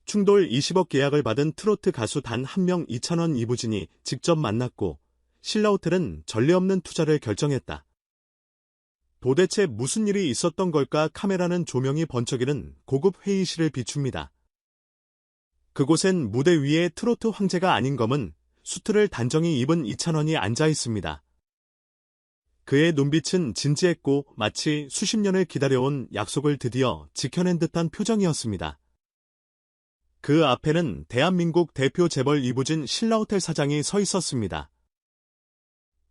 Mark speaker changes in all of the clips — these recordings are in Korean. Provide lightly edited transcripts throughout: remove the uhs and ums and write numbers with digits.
Speaker 1: 충돌 20억 계약을 받은 트로트 가수 단 한 명 이찬원 이부진이 직접 만났고 신라호텔은 전례 없는 투자를 결정했다. 도대체 무슨 일이 있었던 걸까? 카메라는 조명이 번쩍이는 고급 회의실을 비춥니다. 그곳엔 무대 위에 트로트 황제가 아닌 검은 수트를 단정히 입은 이찬원이 앉아 있습니다. 그의 눈빛은 진지했고 마치 수십 년을 기다려온 약속을 드디어 지켜낸 듯한 표정이었습니다. 그 앞에는 대한민국 대표 재벌 이부진 신라호텔 사장이 서 있었습니다.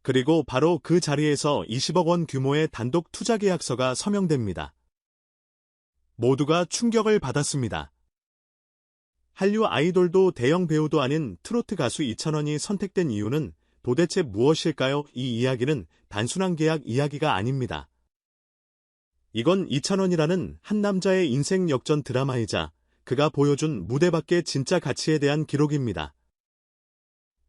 Speaker 1: 그리고 바로 그 자리에서 20억 원 규모의 단독 투자 계약서가 서명됩니다. 모두가 충격을 받았습니다. 한류 아이돌도 대형 배우도 아닌 트로트 가수 이찬원이 선택된 이유는 도대체 무엇일까요? 이 이야기는 단순한 계약 이야기가 아닙니다. 이건 이찬원이라는 한 남자의 인생 역전 드라마이자 그가 보여준 무대 밖의 진짜 가치에 대한 기록입니다.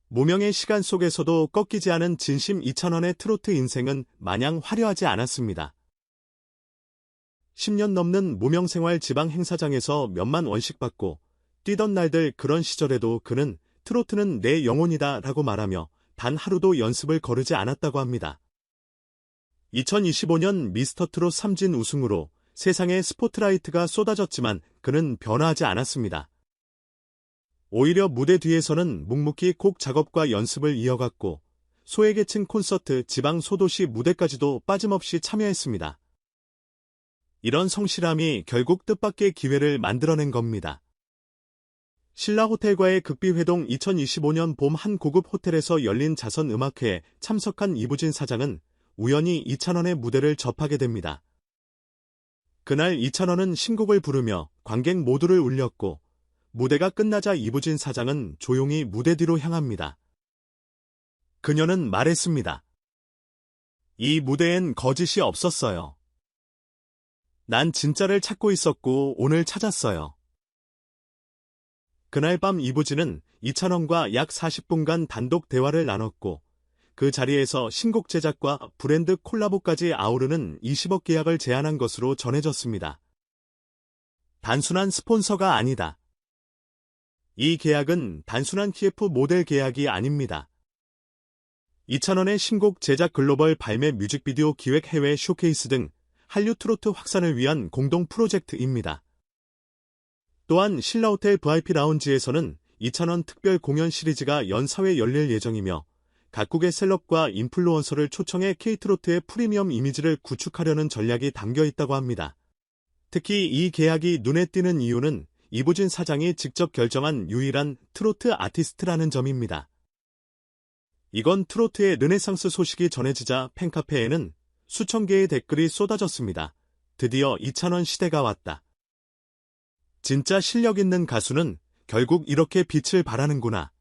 Speaker 1: 무명의 시간 속에서도 꺾이지 않은 진심 이찬원의 트로트 인생은 마냥 화려하지 않았습니다. 10년 넘는 무명 생활 지방 행사장에서 몇만 원씩 받고 뛰던 날들 그런 시절에도 그는 트로트는 내 영혼이다 라고 말하며 단 하루도 연습을 거르지 않았다고 합니다. 2025년 미스터트롯 3진 우승으로 세상에 스포트라이트가 쏟아졌지만 그는 변화하지 않았습니다. 오히려 무대 뒤에서는 묵묵히 곡 작업과 연습을 이어갔고 소외계층 콘서트, 지방 소도시 무대까지도 빠짐없이 참여했습니다. 이런 성실함이 결국 뜻밖의 기회를 만들어낸 겁니다. 신라호텔과의 극비회동 2025년 봄 한 고급 호텔에서 열린 자선음악회에 참석한 이부진 사장은 우연히 이찬원의 무대를 접하게 됩니다. 그날 이찬원은 신곡을 부르며 관객 모두를 울렸고 무대가 끝나자 이부진 사장은 조용히 무대 뒤로 향합니다. 그녀는 말했습니다. 이 무대엔 거짓이 없었어요. 난 진짜를 찾고 있었고 오늘 찾았어요. 그날 밤 이부진은 이찬원과 약 40분간 단독 대화를 나눴고 그 자리에서 신곡 제작과 브랜드 콜라보까지 아우르는 20억 계약을 제안한 것으로 전해졌습니다. 단순한 스폰서가 아니다. 이 계약은 단순한 TF 모델 계약이 아닙니다. 이찬원의 신곡 제작 글로벌 발매 뮤직비디오 기획 해외 쇼케이스 등 한류 트로트 확산을 위한 공동 프로젝트입니다. 또한 신라호텔 VIP 라운지에서는 이찬원 특별 공연 시리즈가 연사회 열릴 예정이며 각국의 셀럽과 인플루언서를 초청해 K트로트의 프리미엄 이미지를 구축하려는 전략이 담겨 있다고 합니다. 특히 이 계약이 눈에 띄는 이유는 이부진 사장이 직접 결정한 유일한 트로트 아티스트라는 점입니다. 이건 트로트의 르네상스 소식이 전해지자 팬카페에는 수천 개의 댓글이 쏟아졌습니다. 드디어 이찬원 시대가 왔다. 진짜 실력 있는 가수는 결국 이렇게 빛을 발하는구나.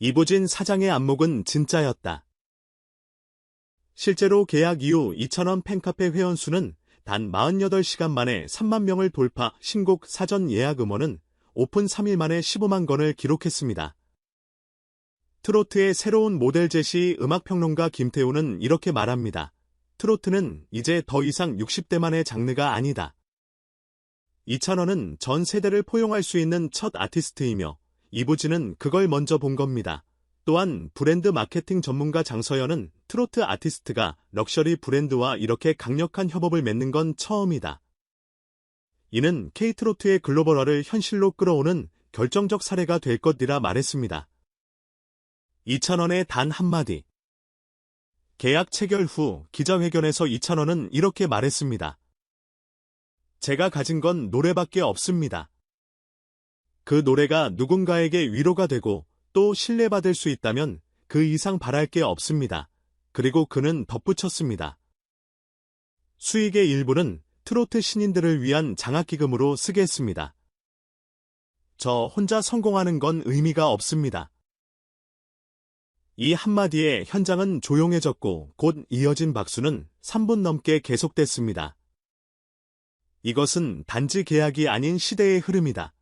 Speaker 1: 이부진 사장의 안목은 진짜였다. 실제로 계약 이후 이찬원 팬카페 회원수는 단 48시간 만에 3만 명을 돌파, 신곡 사전 예약 음원은 오픈 3일 만에 15만 건을 기록했습니다. 트로트의 새로운 모델 제시 음악평론가 김태우는 이렇게 말합니다. 트로트는 이제 더 이상 60대만의 장르가 아니다. 이찬원은 전 세대를 포용할 수 있는 첫 아티스트이며 이부진은 그걸 먼저 본 겁니다. 또한 브랜드 마케팅 전문가 장서연은 트로트 아티스트가 럭셔리 브랜드와 이렇게 강력한 협업을 맺는 건 처음이다. 이는 K트로트의 글로벌화를 현실로 끌어오는 결정적 사례가 될 것이라 말했습니다. 이찬원의 단 한마디. 계약 체결 후 기자회견에서 이찬원은 이렇게 말했습니다. 제가 가진 건 노래밖에 없습니다. 그 노래가 누군가에게 위로가 되고 또 신뢰받을 수 있다면 그 이상 바랄 게 없습니다. 그리고 그는 덧붙였습니다. 수익의 일부는 트로트 신인들을 위한 장학기금으로 쓰겠습니다. 저 혼자 성공하는 건 의미가 없습니다. 이 한마디에 현장은 조용해졌고 곧 이어진 박수는 3분 넘게 계속됐습니다. 이것은 단지 계약이 아닌 시대의 흐름이다.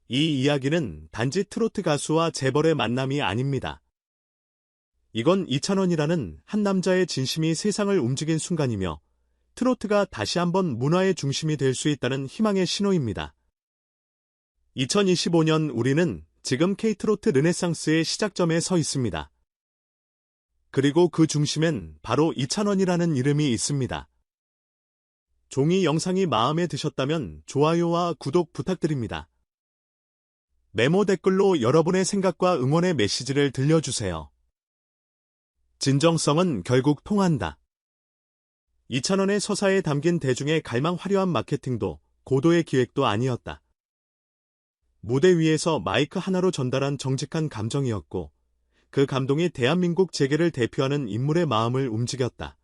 Speaker 1: 이 이야기는 단지 트로트 가수와 재벌의 만남이 아닙니다. 이건 이찬원이라는 한 남자의 진심이 세상을 움직인 순간이며 트로트가 다시 한번 문화의 중심이 될 수 있다는 희망의 신호입니다. 2025년 우리는 지금 K트로트 르네상스의 시작점에 서 있습니다. 그리고 그 중심엔 바로 이찬원이라는 이름이 있습니다. 종이 영상이 마음에 드셨다면 좋아요와 구독 부탁드립니다. 메모 댓글로 여러분의 생각과 응원의 메시지를 들려주세요. 진정성은 결국 통한다. 이찬원의 서사에 담긴 대중의 갈망 화려한 마케팅도 고도의 기획도 아니었다. 무대 위에서 마이크 하나로 전달한 정직한 감정이었고 그 감동이 대한민국 재계를 대표하는 인물의 마음을 움직였다.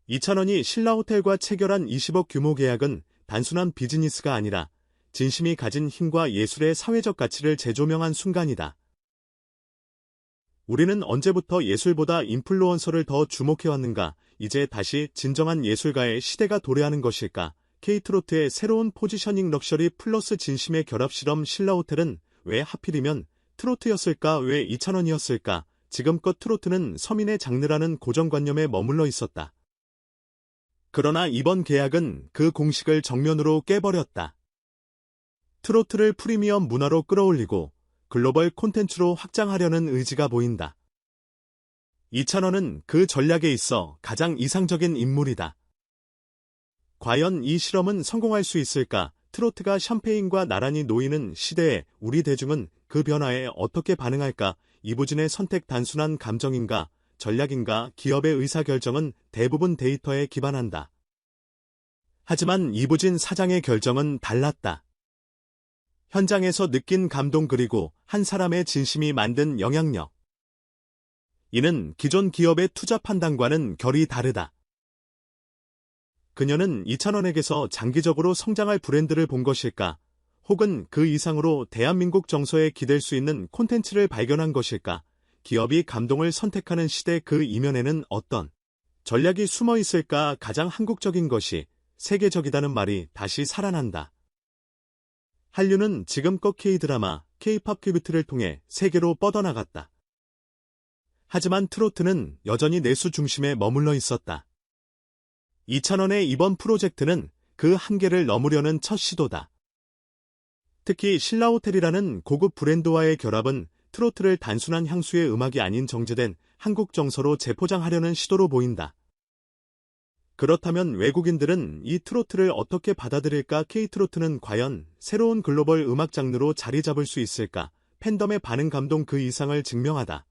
Speaker 1: 이찬원이 신라호텔과 체결한 20억 규모 계약은 단순한 비즈니스가 아니라 진심이 가진 힘과 예술의 사회적 가치를 재조명한 순간이다. 우리는 언제부터 예술보다 인플루언서를 더 주목해왔는가? 이제 다시 진정한 예술가의 시대가 도래하는 것일까? K트로트의 새로운 포지셔닝 럭셔리 플러스 진심의 결합 실험 신라호텔은 왜 하필이면 트로트였을까? 왜 이찬원이었을까? 지금껏 트로트는 서민의 장르라는 고정관념에 머물러 있었다. 그러나 이번 계약은 그 공식을 정면으로 깨버렸다. 트로트를 프리미엄 문화로 끌어올리고 글로벌 콘텐츠로 확장하려는 의지가 보인다. 이찬원은 그 전략에 있어 가장 이상적인 인물이다. 과연 이 실험은 성공할 수 있을까? 트로트가 샴페인과 나란히 놓이는 시대에 우리 대중은 그 변화에 어떻게 반응할까? 이부진의 선택 단순한 감정인가? 전략인가? 기업의 의사결정은 대부분 데이터에 기반한다. 하지만 이부진 사장의 결정은 달랐다. 현장에서 느낀 감동 그리고 한 사람의 진심이 만든 영향력. 이는 기존 기업의 투자 판단과는 결이 다르다. 그녀는 이찬원에게서 장기적으로 성장할 브랜드를 본 것일까? 혹은 그 이상으로 대한민국 정서에 기댈 수 있는 콘텐츠를 발견한 것일까? 기업이 감동을 선택하는 시대 그 이면에는 어떤 전략이 숨어 있을까? 가장 한국적인 것이 세계적이다는 말이 다시 살아난다. 한류는 지금껏 K드라마, K-팝 큐비트를 통해 세계로 뻗어나갔다. 하지만 트로트는 여전히 내수 중심에 머물러 있었다. 이찬원의 이번 프로젝트는 그 한계를 넘으려는 첫 시도다. 특히 신라호텔이라는 고급 브랜드와의 결합은 트로트를 단순한 향수의 음악이 아닌 정제된 한국 정서로 재포장하려는 시도로 보인다. 그렇다면 외국인들은 이 트로트를 어떻게 받아들일까? K트로트는 과연 새로운 글로벌 음악 장르로 자리 잡을 수 있을까? 팬덤의 반응 감동 그 이상을 증명하다.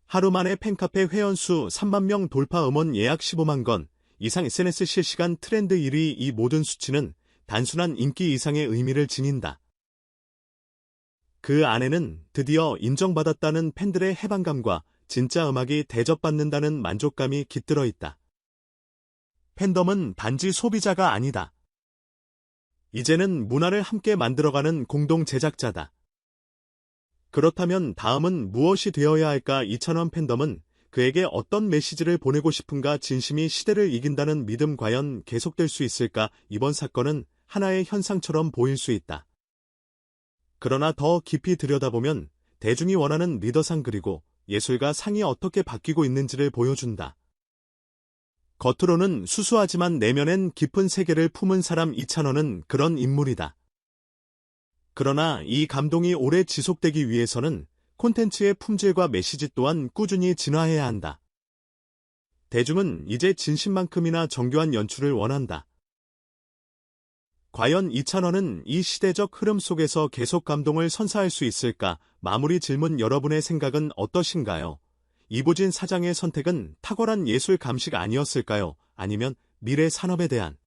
Speaker 1: 하루 만에 팬카페 회원수 3만 명 돌파 음원 예약 15만 건 이상 SNS 실시간 트렌드 1위 이 모든 수치는 단순한 인기 이상의 의미를 지닌다. 그 안에는 드디어 인정받았다는 팬들의 해방감과 진짜 음악이 대접받는다는 만족감이 깃들어 있다. 팬덤은 단지 소비자가 아니다. 이제는 문화를 함께 만들어가는 공동 제작자다. 그렇다면 다음은 무엇이 되어야 할까? 이찬원 팬덤은 그에게 어떤 메시지를 보내고 싶은가? 진심이 시대를 이긴다는 믿음 과연 계속될 수 있을까? 이번 사건은 하나의 현상처럼 보일 수 있다. 그러나 더 깊이 들여다보면 대중이 원하는 리더상 그리고 예술가 상이 어떻게 바뀌고 있는지를 보여준다. 겉으로는 수수하지만 내면엔 깊은 세계를 품은 사람 이찬원은 그런 인물이다. 그러나 이 감동이 오래 지속되기 위해서는 콘텐츠의 품질과 메시지 또한 꾸준히 진화해야 한다. 대중은 이제 진심만큼이나 정교한 연출을 원한다. 과연 이찬원은 이 시대적 흐름 속에서 계속 감동을 선사할 수 있을까? 마무리 질문 여러분의 생각은 어떠신가요? 이부진 사장의 선택은 탁월한 예술 감식 아니었을까요? 아니면 미래 산업에 대한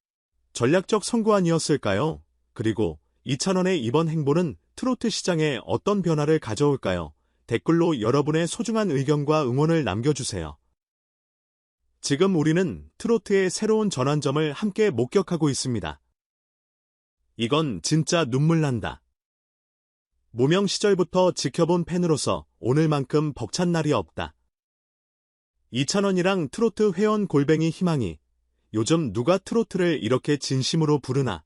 Speaker 1: 전략적 선구안이었을까요? 그리고 이찬원의 이번 행보는 트로트 시장에 어떤 변화를 가져올까요? 댓글로 여러분의 소중한 의견과 응원을 남겨주세요. 지금 우리는 트로트의 새로운 전환점을 함께 목격하고 있습니다. 이건 진짜 눈물 난다. 무명 시절부터 지켜본 팬으로서 오늘만큼 벅찬 날이 없다. 이찬원이랑 트로트 회원 골뱅이 희망이 요즘 누가 트로트를 이렇게 진심으로 부르나?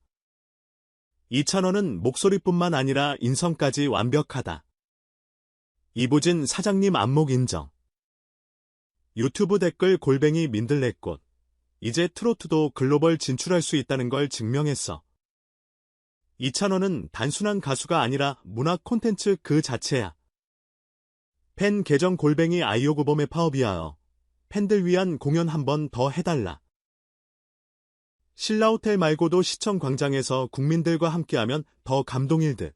Speaker 1: 이찬원은 목소리뿐만 아니라 인성까지 완벽하다. 이부진 사장님 안목 인정. 유튜브 댓글 골뱅이 민들레꽃. 이제 트로트도 글로벌 진출할 수 있다는 걸 증명했어. 이찬원은 단순한 가수가 아니라 문화 콘텐츠 그 자체야. 팬 계정 골뱅이 아이오구범의 파업이하여 팬들 위한 공연 한 번 더 해달라. 신라호텔 말고도 시청 광장에서 국민들과 함께하면 더 감동일 듯.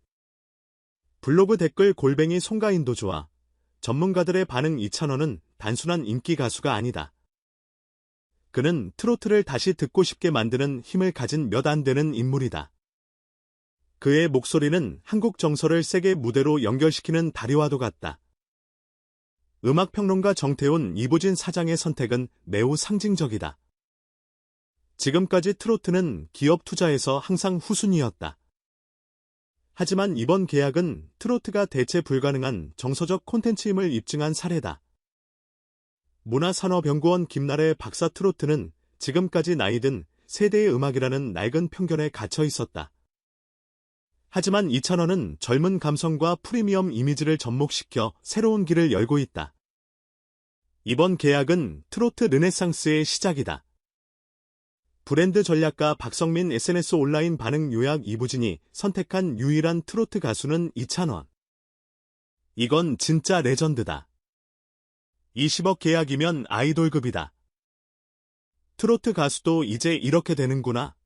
Speaker 1: 블로그 댓글 골뱅이 송가인도 좋아. 전문가들의 반응 이찬원은 단순한 인기 가수가 아니다. 그는 트로트를 다시 듣고 싶게 만드는 힘을 가진 몇 안 되는 인물이다. 그의 목소리는 한국 정서를 세계 무대로 연결시키는 다리와도 같다. 음악평론가 정태훈 이부진 사장의 선택은 매우 상징적이다. 지금까지 트로트는 기업 투자에서 항상 후순위였다. 하지만 이번 계약은 트로트가 대체 불가능한 정서적 콘텐츠임을 입증한 사례다. 문화산업연구원 김나래 박사 트로트는 지금까지 나이든 세대의 음악이라는 낡은 편견에 갇혀 있었다. 하지만 이찬원은 젊은 감성과 프리미엄 이미지를 접목시켜 새로운 길을 열고 있다. 이번 계약은 트로트 르네상스의 시작이다. 브랜드 전략가 박성민 SNS 온라인 반응 요약 이부진이 선택한 유일한 트로트 가수는 이찬원. 이건 진짜 레전드다. 20억 계약이면 아이돌급이다. 트로트 가수도 이제 이렇게 되는구나.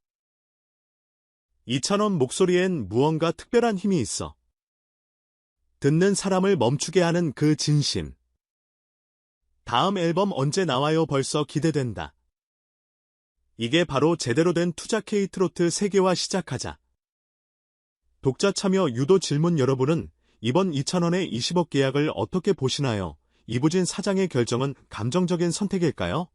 Speaker 1: 이찬원 목소리엔 무언가 특별한 힘이 있어. 듣는 사람을 멈추게 하는 그 진심. 다음 앨범 언제 나와요? 벌써 기대된다. 이게 바로 제대로 된 투자 K-트로트 세계화 시작하자. 독자 참여 유도 질문 여러분은 이번 이찬원의 20억 계약을 어떻게 보시나요? 이부진 사장의 결정은 감정적인 선택일까요?